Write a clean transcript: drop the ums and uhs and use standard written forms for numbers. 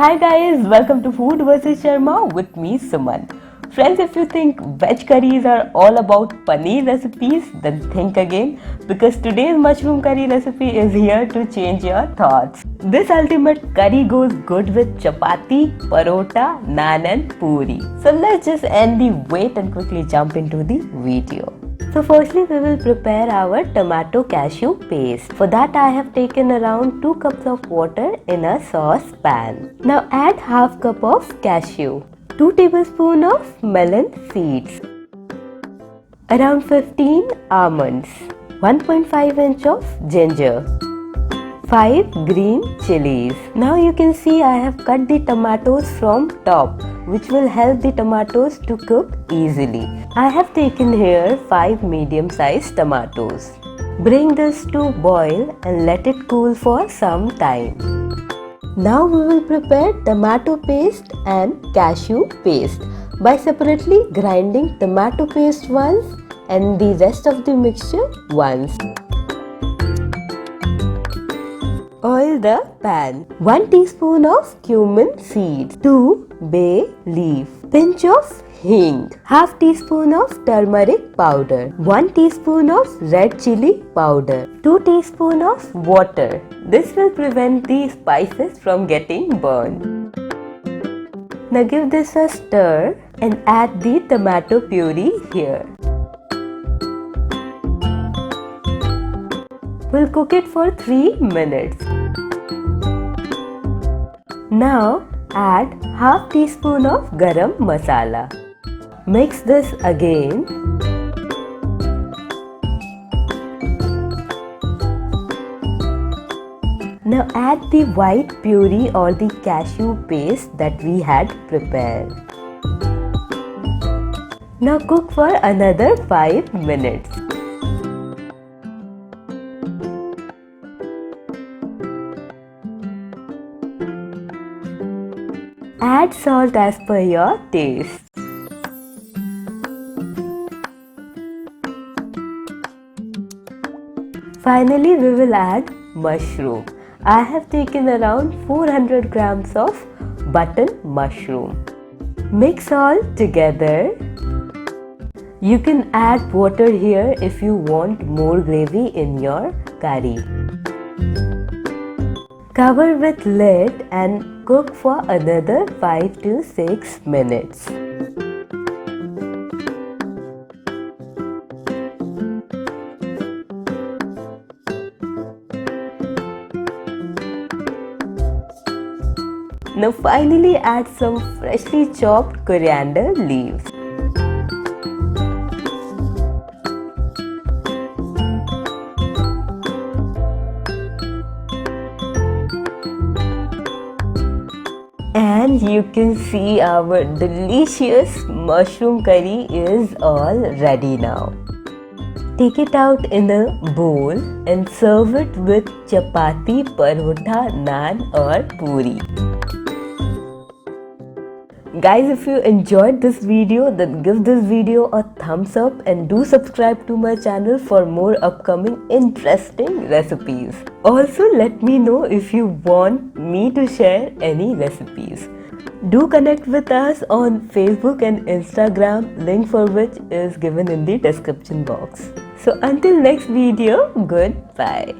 Hi guys, welcome to Food vs Sharma with me Suman. Friends, if you think veg curries are all about paneer recipes, then think again because today's mushroom curry recipe is here to change your thoughts. This ultimate curry goes good with chapati, parota, naan and puri. So let's just end the wait and quickly jump into the video. So firstly we will prepare our tomato cashew paste. For that I have taken around 2 cups of water in a saucepan. Now add half cup of cashew, 2 tablespoons of melon seeds, around 15 almonds, 1.5 inch of ginger, 5 green chilies. Now you can see I have cut the tomatoes from top, which will help the tomatoes to cook easily. I have taken here 5 medium-sized tomatoes. Bring this to boil and let it cool for some time. Now we will prepare tomato paste and cashew paste by separately grinding tomato paste once and the rest of the mixture once. Oil the pan. 1 teaspoon of cumin seeds, 2 bay leaf, pinch of hing, half teaspoon of turmeric powder, 1 teaspoon of red chilli powder, 2 teaspoon of water. This will prevent the spices from getting burned. Now give this a stir and add the tomato puree here. We'll cook it for 3 minutes. Now add half teaspoon of Garam Masala. Mix this again. Now add the white puree or the cashew paste that we had prepared. Now cook for another 5 minutes. Add salt as per your taste. Finally, we will add mushroom. I have taken around 400 grams of button mushroom. Mix all together. You can add water here if you want more gravy in your curry. Cover with lid and cook for another 5 to 6 minutes. Now finally add some freshly chopped coriander leaves. And you can see our delicious mushroom curry is all ready now. Take it out in a bowl and serve it with chapati, parota, naan or puri. Guys, if you enjoyed this video, then give this video a thumbs up and do subscribe to my channel for more upcoming interesting recipes. Also, let me know if you want me to share any recipes. Do connect with us on Facebook and Instagram, link for which is given in the description box. So until next video, goodbye.